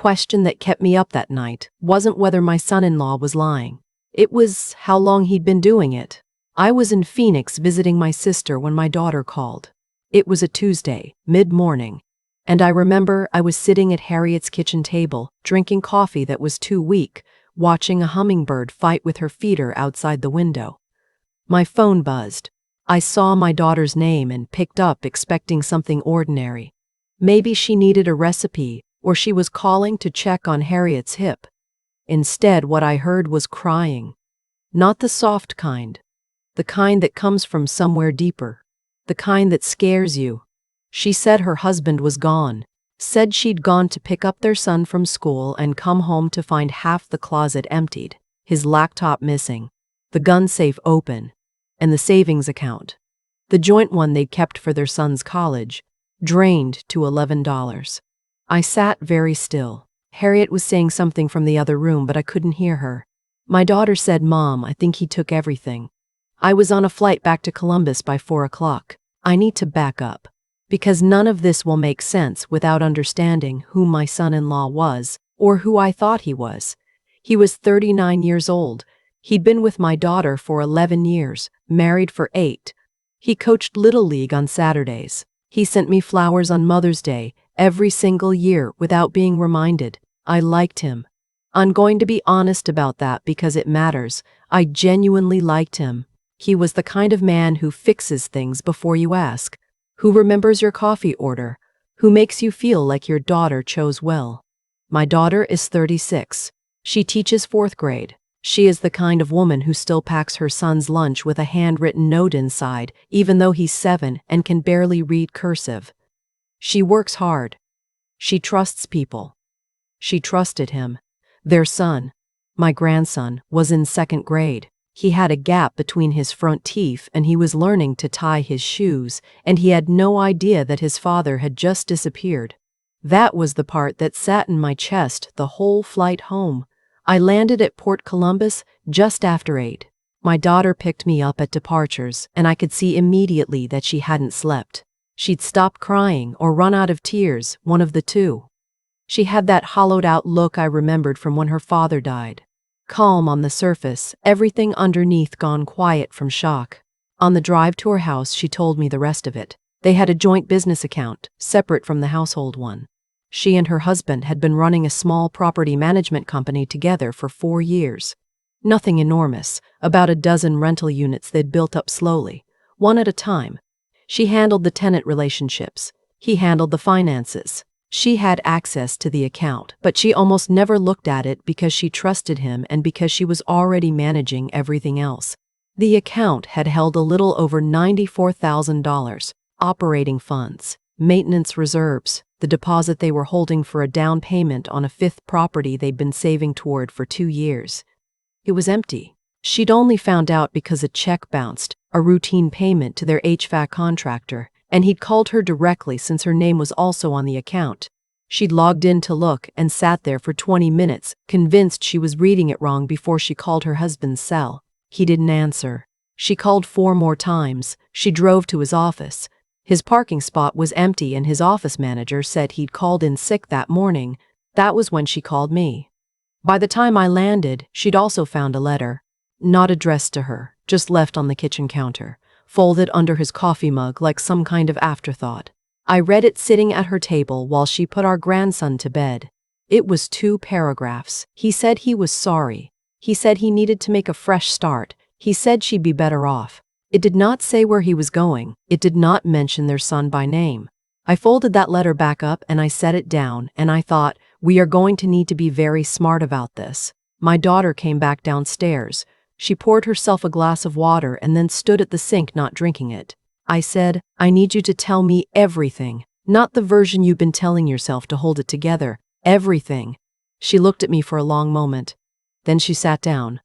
question that kept me up that night wasn't whether my son-in-law was lying. It was how long he'd been doing it. I was in Phoenix visiting my sister when my daughter called. It was a Tuesday, mid-morning, and I remember I was sitting at Harriet's kitchen table, drinking coffee that was too weak, watching a hummingbird fight with her feeder outside the window. My phone buzzed. I saw my daughter's name and picked up expecting something ordinary. Maybe she needed a recipe, or she was calling to check on Harriet's hip. Instead, what I heard was crying. Not the soft kind. The kind that comes from somewhere deeper. The kind that scares you. She said her husband was gone. Said she'd gone to pick up their son from school and come home to find half the closet emptied, his laptop missing, the gun safe open, and the savings account, the joint one they'd kept for their son's college, drained to $11. I sat very still. Harriet was saying something from the other room, but I couldn't hear her. My daughter said, "Mom, I think he took everything. I was on a flight back to Columbus by 4 o'clock. I need to back up. Because none of this will make sense without understanding who my son-in-law was, or who I thought he was. He was 39 years old. He'd been with my daughter for 11 years, married for 8. He coached Little League on Saturdays. He sent me flowers on Mother's Day every single year without being reminded. I liked him. I'm going to be honest about that because it matters. I genuinely liked him. He was the kind of man who fixes things before you ask, who remembers your coffee order, who makes you feel like your daughter chose well. My daughter is 36. She teaches 4th grade. She is the kind of woman who still packs her son's lunch with a handwritten note inside, even though he's 7 and can barely read cursive. She works hard. She trusts people. She trusted him. Their son, my grandson, was in 2nd grade. He had a gap between his front teeth and he was learning to tie his shoes, and he had no idea that his father had just disappeared. That was the part that sat in my chest the whole flight home. I landed at Port Columbus just after 8. My daughter picked me up at departures, and I could see immediately that she hadn't slept. She'd stopped crying or run out of tears, one of the two. She had that hollowed-out look I remembered from when her father died. Calm on the surface, everything underneath gone quiet from shock. On the drive to her house, she told me the rest of it. They had a joint business account, separate from the household one. She and her husband had been running a small property management company together for 4 years. Nothing enormous, about a dozen rental units they'd built up slowly, one at a time. She handled the tenant relationships. He handled the finances. She had access to the account, but she almost never looked at it because she trusted him and because she was already managing everything else. The account had held a little over $94,000, operating funds, maintenance reserves, the deposit they were holding for a down payment on a 5th property they'd been saving toward for 2 years. It was empty. She'd only found out because a check bounced, a routine payment to their HVAC contractor, and he'd called her directly since her name was also on the account. She'd logged in to look and sat there for 20 minutes, convinced she was reading it wrong before she called her husband's cell. He didn't answer. She called 4 more times. She drove to his office. His parking spot was empty and his office manager said he'd called in sick that morning. That was when she called me. By the time I landed, she'd also found a letter. Not addressed to her, just left on the kitchen counter, folded under his coffee mug like some kind of afterthought. I read it sitting at her table while she put our grandson to bed. It was 2 paragraphs. He said he was sorry. He said he needed to make a fresh start. He said she'd be better off. It did not say where he was going. It did not mention their son by name. I folded that letter back up and I set it down, and I thought, we are going to need to be very smart about this. My daughter came back downstairs. She poured herself a glass of water and then stood at the sink not drinking it. I said, I need you to tell me everything, not the version you've been telling yourself to hold it together, everything. She looked at me for a long moment. Then she sat down.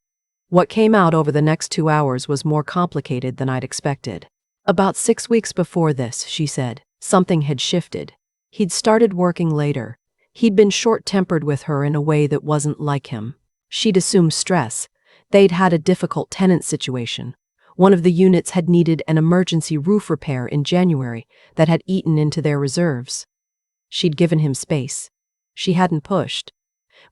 What came out over the next 2 hours was more complicated than I'd expected. About 6 weeks before this, she said, something had shifted. He'd started working later. He'd been short-tempered with her in a way that wasn't like him. She'd assumed stress. They'd had a difficult tenant situation. One of the units had needed an emergency roof repair in January that had eaten into their reserves. She'd given him space. she hadn't pushed.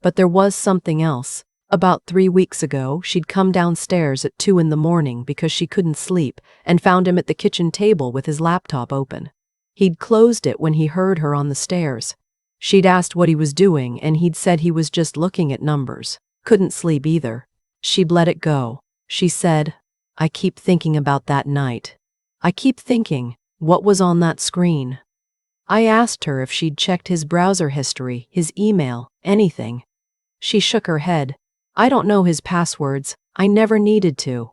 But there was something else. About 3 weeks ago, she'd come downstairs at 2 in the morning because she couldn't sleep and found him at the kitchen table with his laptop open. He'd closed it when he heard her on the stairs. She'd asked what he was doing and he'd said he was just looking at numbers. Couldn't sleep either. She'd let it go. She said, "I keep thinking about that night. I keep thinking, what was on that screen?" I asked her if she'd checked his browser history, his email, anything. She shook her head. "I don't know his passwords. I never needed to."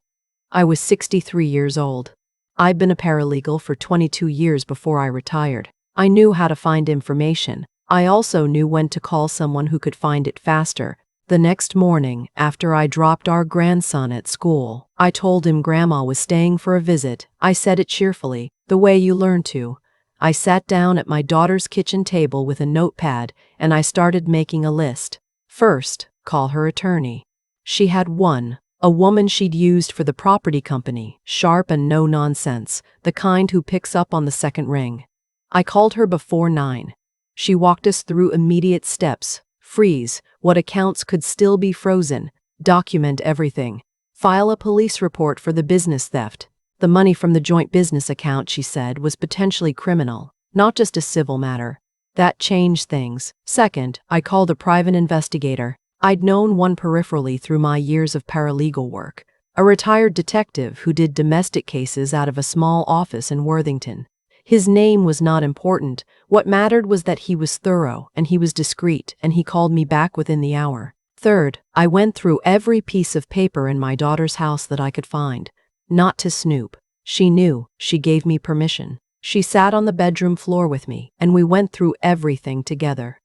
I was 63 years old. I'd been a paralegal for 22 years before I retired. I knew how to find information. I also knew when to call someone who could find it faster. The next morning, after I dropped our grandson at school, I told him Grandma was staying for a visit. I said it cheerfully, the way you learn to. I sat down at my daughter's kitchen table with a notepad and I started making a list. First, call her attorney. She had one, a woman she'd used for the property company, sharp and no nonsense, the kind who picks up on the second ring. I called her before 9. She walked us through immediate steps. Freeze, what accounts could still be frozen, document everything. File a police report for the business theft. The money from the joint business account, she said, was potentially criminal, not just a civil matter. That changed things. Second, I called a private investigator. I'd known one peripherally through my years of paralegal work, a retired detective who did domestic cases out of a small office in Worthington. His name was not important. What mattered was that he was thorough and he was discreet, and he called me back within the hour. Third, I went through every piece of paper in my daughter's house that I could find. Not to snoop. She knew. She gave me permission. She sat on the bedroom floor with me, and we went through everything together.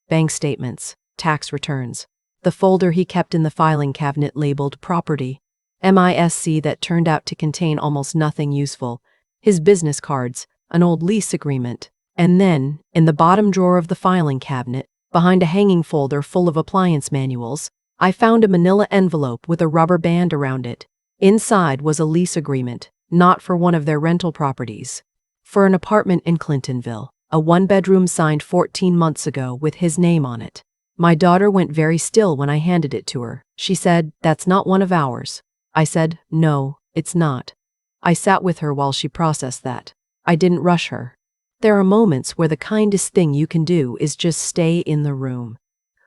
Bank statements, tax returns, the folder he kept in the filing cabinet labeled property, MISC that turned out to contain almost nothing useful, his business cards, an old lease agreement, and then, in the bottom drawer of the filing cabinet, behind a hanging folder full of appliance manuals, I found a manila envelope with a rubber band around it. Inside was a lease agreement, not for one of their rental properties, for an apartment in Clintonville, a one-bedroom signed 14 months ago with his name on it. My daughter went very still when I handed it to her. She said, "That's not one of ours." I said, "No, it's not." I sat with her while she processed that. I didn't rush her. There are moments where the kindest thing you can do is just stay in the room.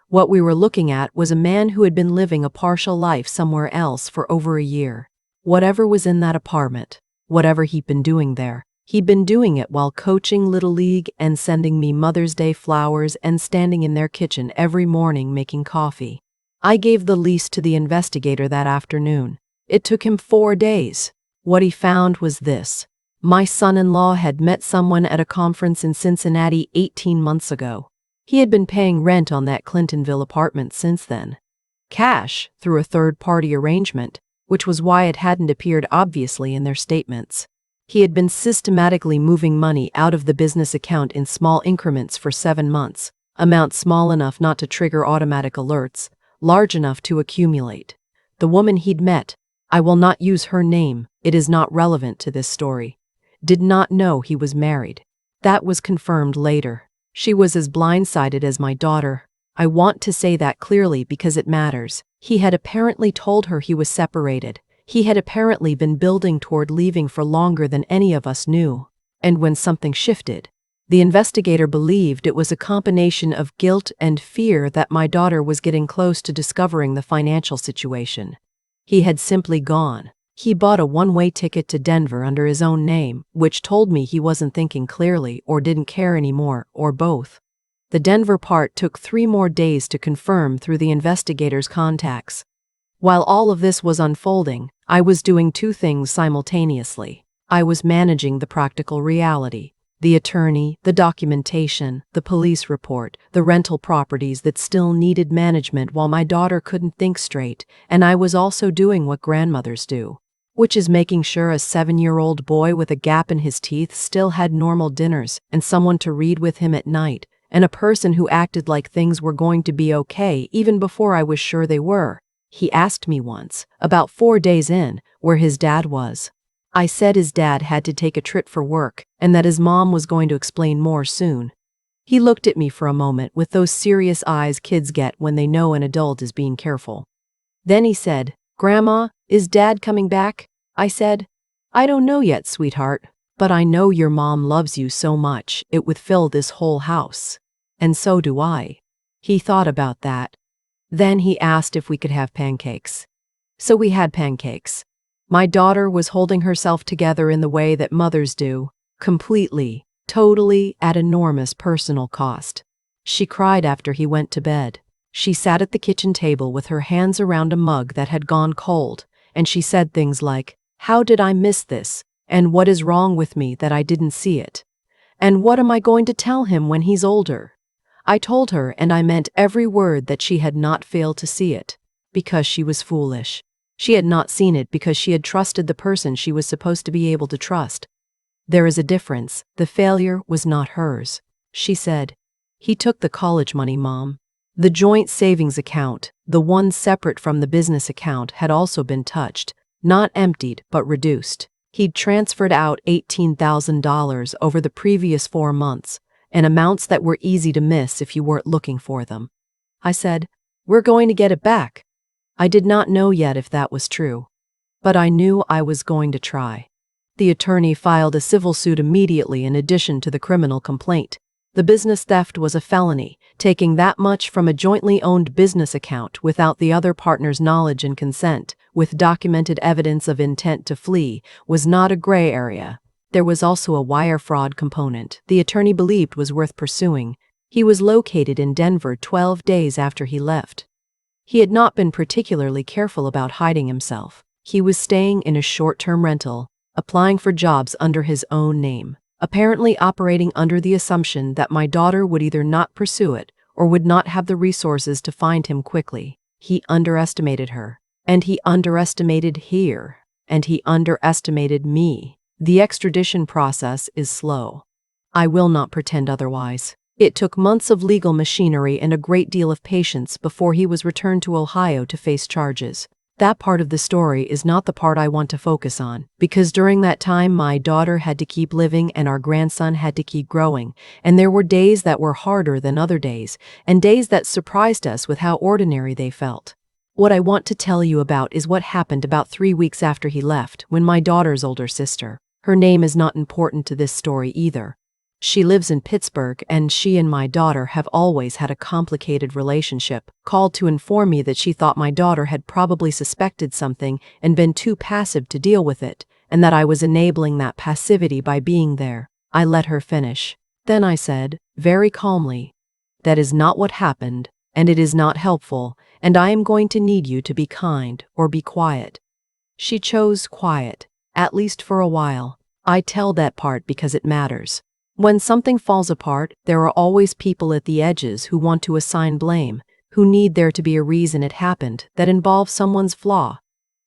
What we were looking at was a man who had been living a partial life somewhere else for over a year. Whatever was in that apartment, whatever he'd been doing there, he'd been doing it while coaching Little League and sending me Mother's Day flowers and standing in their kitchen every morning making coffee. I gave the lease to the investigator that afternoon. It took him 4 days. What he found was this. My son-in-law had met someone at a conference in Cincinnati 18 months ago. He had been paying rent on that Clintonville apartment since then. Cash, through a third-party arrangement, which was why it hadn't appeared obviously in their statements. He had been systematically moving money out of the business account in small increments for 7 months, amounts small enough not to trigger automatic alerts, large enough to accumulate. The woman he'd met, I will not use her name, it is not relevant to this story, did not know he was married. That was confirmed later. She was as blindsided as my daughter. I want to say that clearly because it matters. He had apparently told her he was separated. He had apparently been building toward leaving for longer than any of us knew. And when something shifted, the investigator believed it was a combination of guilt and fear that my daughter was getting close to discovering the financial situation. He had simply gone. He bought a one-way ticket to Denver under his own name, which told me he wasn't thinking clearly or didn't care anymore, or both. The Denver part took 3 more days to confirm through the investigator's contacts. While all of this was unfolding, I was doing 2 things simultaneously. I was managing the practical reality, the attorney, the documentation, the police report, the rental properties that still needed management while my daughter couldn't think straight, and I was also doing what grandmothers do, which is making sure a 7-year-old boy with a gap in his teeth still had normal dinners and someone to read with him at night, and a person who acted like things were going to be okay even before I was sure they were. He asked me once, about 4 days in, where his dad was. I said his dad had to take a trip for work and that his mom was going to explain more soon. He looked at me for a moment with those serious eyes kids get when they know an adult is being careful. Then he said, "Grandma, is Dad coming back?" I said, "I don't know yet, sweetheart, but I know your mom loves you so much it would fill this whole house. And so do I." He thought about that. Then he asked if we could have pancakes. So we had pancakes. My daughter was holding herself together in the way that mothers do, completely, totally, at enormous personal cost. She cried after he went to bed. She sat at the kitchen table with her hands around a mug that had gone cold, and she said things like, "How did I miss this? And what is wrong with me that I didn't see it? And what am I going to tell him when he's older?" I told her, and I meant every word, that she had not failed to see it, because she was foolish. She had not seen it because she had trusted the person she was supposed to be able to trust. There is a difference. The failure was not hers. She said, "He took the college money, Mom. The joint savings account, the one separate from the business account, had also been touched, not emptied, but reduced. He'd transferred out $18,000 over the previous 4 months, and amounts that were easy to miss if you weren't looking for them." I said, "We're going to get it back." I did not know yet if that was true, but I knew I was going to try. The attorney filed a civil suit immediately in addition to the criminal complaint. The business theft was a felony. Taking that much from a jointly owned business account without the other partner's knowledge and consent, with documented evidence of intent to flee, was not a gray area. There was also a wire fraud component the attorney believed was worth pursuing. He was located in Denver 12 days after he left. He had not been particularly careful about hiding himself. He was staying in a short-term rental, applying for jobs under his own name, apparently operating under the assumption that my daughter would either not pursue it or would not have the resources to find him quickly. He underestimated her, and he underestimated here, and he underestimated me. The extradition process is slow. I will not pretend otherwise. It took months of legal machinery and a great deal of patience before he was returned to Ohio to face charges. That part of the story is not the part I want to focus on, because during that time my daughter had to keep living and our grandson had to keep growing, and there were days that were harder than other days, and days that surprised us with how ordinary they felt. What I want to tell you about is what happened about 3 weeks after he left, when my daughter's older sister, her name is not important to this story either. She lives in Pittsburgh, and she and my daughter have always had a complicated relationship, called to inform me that she thought my daughter had probably suspected something and been too passive to deal with it, and that I was enabling that passivity by being there. I let her finish. Then I said, very calmly, "That is not what happened, and it is not helpful, and I am going to need you to be kind or be quiet." She chose quiet, at least for a while. I tell that part because it matters. When something falls apart, there are always people at the edges who want to assign blame, who need there to be a reason it happened that involves someone's flaw,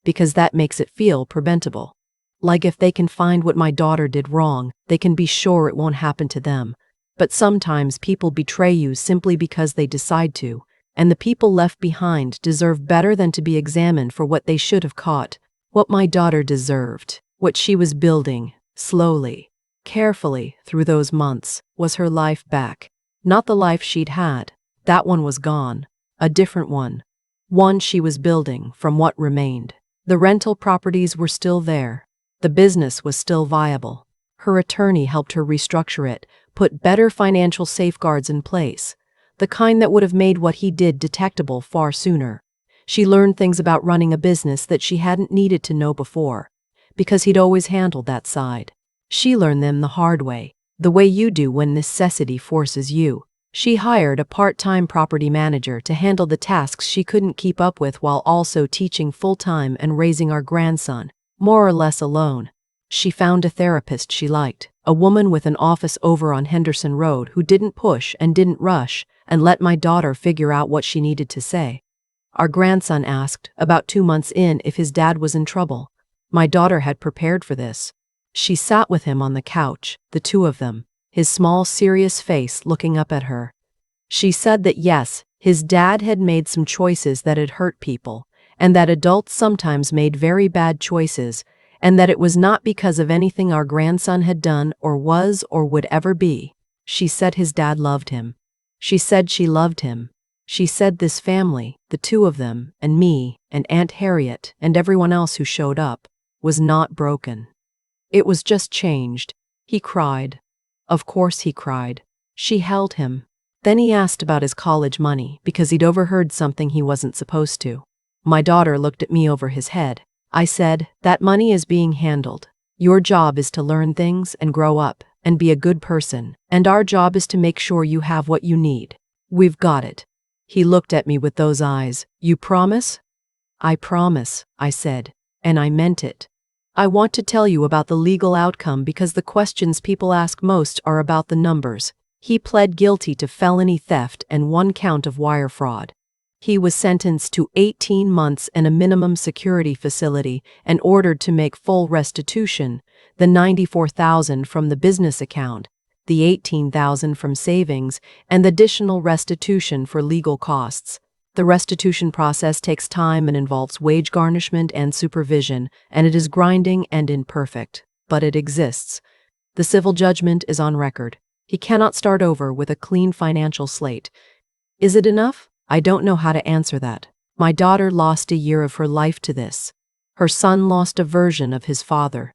because that makes it feel preventable. Like if they can find what my daughter did wrong, they can be sure it won't happen to them. But sometimes people betray you simply because they decide to, and the people left behind deserve better than to be examined for what they should have caught. What my daughter deserved, what she was building, slowly, carefully, through those months, was her life back. Not the life she'd had. That one was gone. A different one. One she was building from what remained. The rental properties were still there. The business was still viable. Her attorney helped her restructure it, put better financial safeguards in place, the kind that would have made what he did detectable far sooner. She learned things about running a business that she hadn't needed to know before, because he'd always handled that side. She learned them the hard way, the way you do when necessity forces you. She hired a part-time property manager to handle the tasks she couldn't keep up with while also teaching full-time and raising our grandson, more or less alone. She found a therapist she liked, a woman with an office over on Henderson Road who didn't push and didn't rush, and let my daughter figure out what she needed to say. Our grandson asked, about 2 months in, if his dad was in trouble. My daughter had prepared for this. She sat with him on the couch, the two of them, his small, serious face looking up at her. She said that yes, his dad had made some choices that had hurt people, and that adults sometimes made very bad choices, and that it was not because of anything our grandson had done or was or would ever be. She said his dad loved him. She said she loved him. She said this family, the two of them, and me, and Aunt Harriet, and everyone else who showed up, was not broken. It was just changed. He cried. Of course he cried. She held him. Then he asked about his college money because he'd overheard something he wasn't supposed to. My daughter looked at me over his head. I said, "That money is being handled. Your job is to learn things and grow up and be a good person, and our job is to make sure you have what you need. We've got it." He looked at me with those eyes. "You promise?" "I promise," I said, and I meant it. I want to tell you about the legal outcome because the questions people ask most are about the numbers. He pled guilty to felony theft and 1 count of wire fraud. He was sentenced to 18 months in a minimum security facility and ordered to make full restitution, the $94,000 from the business account, the $18,000 from savings, and the additional restitution for legal costs. The restitution process takes time and involves wage garnishment and supervision, and it is grinding and imperfect, but it exists. The civil judgment is on record. He cannot start over with a clean financial slate. Is it enough? I don't know how to answer that. My daughter lost a year of her life to this. Her son lost a version of his father.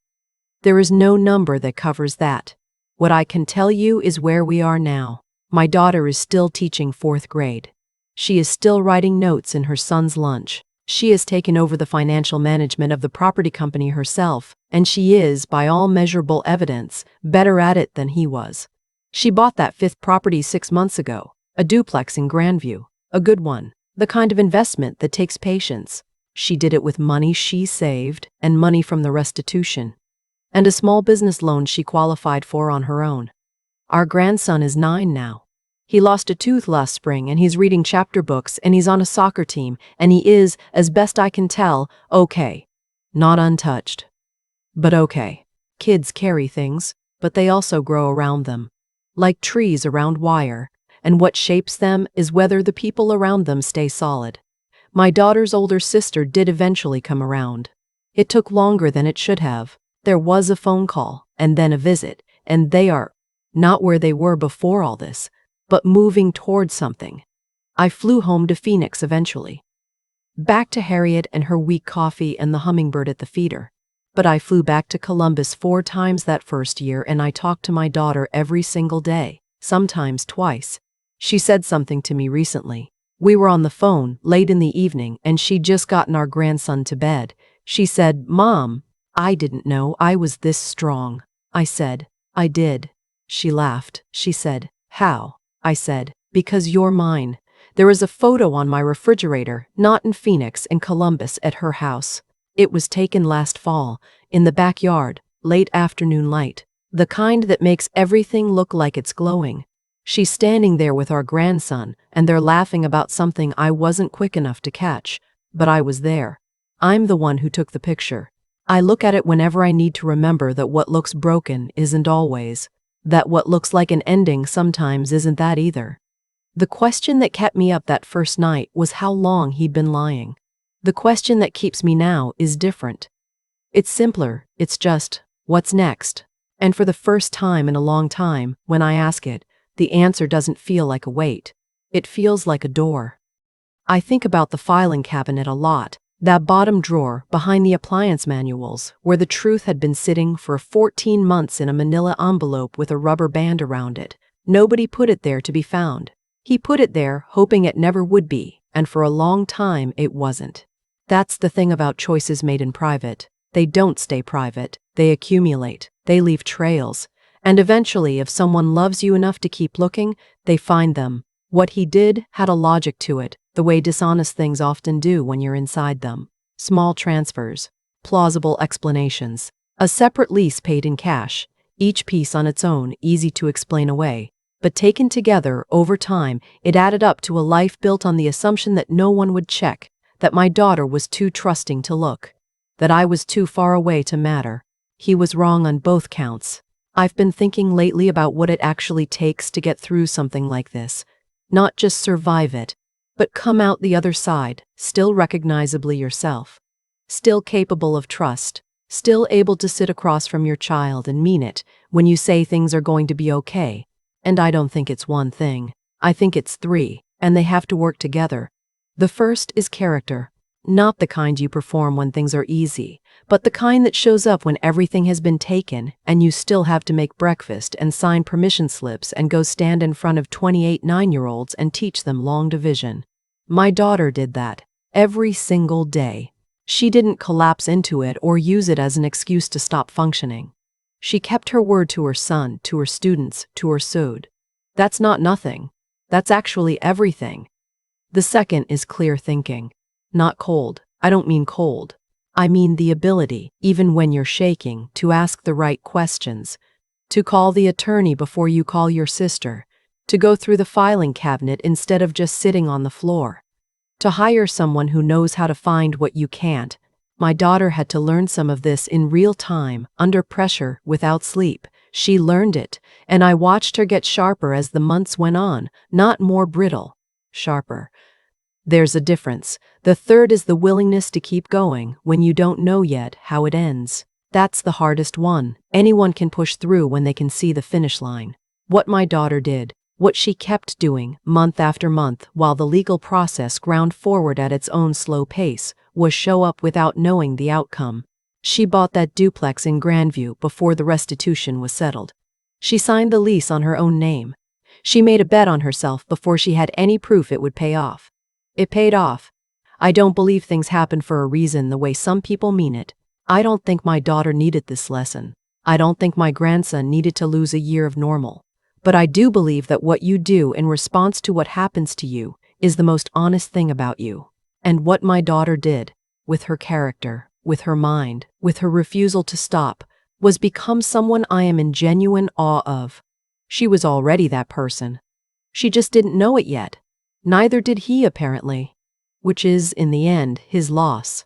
There is no number that covers that. What I can tell you is where we are now. My daughter is still teaching 4th grade. She is still writing notes in her son's lunch. She has taken over the financial management of the property company herself, and she is, by all measurable evidence, better at it than he was. She bought that 5th property 6 months ago, a duplex in Grandview, a good one, the kind of investment that takes patience. She did it with money she saved and money from the restitution, and a small business loan she qualified for on her own. Our grandson is 9 now. He lost a tooth last spring and he's reading chapter books and he's on a soccer team and he is, as best I can tell, okay. Not untouched, but okay. Kids carry things, but they also grow around them, like trees around wire, and what shapes them is whether the people around them stay solid. My daughter's older sister did eventually come around. It took longer than it should have. There was a phone call, and then a visit, and they are not where they were before all this, but moving towards something. I flew home to Phoenix eventually. Back to Harriet and her weak coffee and the hummingbird at the feeder. But I flew back to Columbus 4 times that first year and I talked to my daughter every single day, sometimes twice. She said something to me recently. We were on the phone late in the evening and she'd just gotten our grandson to bed. She said, "Mom, I didn't know I was this strong." I said, "I did." She laughed. She said, "How?" I said, "Because you're mine." There is a photo on my refrigerator, not in Phoenix, in Columbus at her house. It was taken last fall, in the backyard, late afternoon light, the kind that makes everything look like it's glowing. She's standing there with our grandson, and they're laughing about something I wasn't quick enough to catch, but I was there. I'm the one who took the picture. I look at it whenever I need to remember that what looks broken isn't always, that what looks like an ending sometimes isn't that either. The question that kept me up that first night was how long he'd been lying. The question that keeps me now is different. It's simpler, it's just, what's next? And for the first time in a long time, when I ask it, the answer doesn't feel like a wait. It feels like a door. I think about the filing cabinet a lot, that bottom drawer behind the appliance manuals, where the truth had been sitting for 14 months in a manila envelope with a rubber band around it. Nobody put it there to be found. He put it there hoping it never would be, and for a long time it wasn't. That's the thing about choices made in private. They don't stay private, they accumulate, they leave trails, and eventually if someone loves you enough to keep looking, they find them. What he did had a logic to it, the way dishonest things often do when you're inside them. Small transfers, plausible explanations, a separate lease paid in cash, each piece on its own easy to explain away. But taken together, over time, it added up to a life built on the assumption that no one would check, that my daughter was too trusting to look, that I was too far away to matter. He was wrong on both counts. I've been thinking lately about what it actually takes to get through something like this. Not just survive it, but come out the other side, still recognizably yourself, still capable of trust, still able to sit across from your child and mean it when you say things are going to be okay. And I don't think it's one thing. I think it's three, and they have to work together. The first is character. Not the kind you perform when things are easy, but the kind that shows up when everything has been taken and you still have to make breakfast and sign permission slips and go stand in front of 28 9-year-olds and teach them long division. My daughter did that every single day. She didn't collapse into it or use it as an excuse to stop functioning. She kept her word to her son, to her students, to her sewed. That's not nothing. That's actually everything. The second is clear thinking. Not cold. I don't mean cold. I mean the ability, even when you're shaking, to ask the right questions, to call the attorney before you call your sister, to go through the filing cabinet instead of just sitting on the floor, to hire someone who knows how to find what you can't. My daughter had to learn some of this in real time, under pressure, without sleep. She learned it, and I watched her get sharper as the months went on, not more brittle, sharper. There's a difference. The third is the willingness to keep going when you don't know yet how it ends. That's the hardest one. Anyone can push through when they can see the finish line. What my daughter did, what she kept doing month after month while the legal process ground forward at its own slow pace, was show up without knowing the outcome. She bought that duplex in Grandview before the restitution was settled. She signed the lease on her own name. She made a bet on herself before she had any proof it would pay off. It paid off. I don't believe things happen for a reason the way some people mean it. I don't think my daughter needed this lesson. I don't think my grandson needed to lose a year of normal. But I do believe that what you do in response to what happens to you is the most honest thing about you. And what my daughter did, with her character, with her mind, with her refusal to stop, was become someone I am in genuine awe of. She was already that person. She just didn't know it yet. Neither did he, apparently. Which is, in the end, his loss.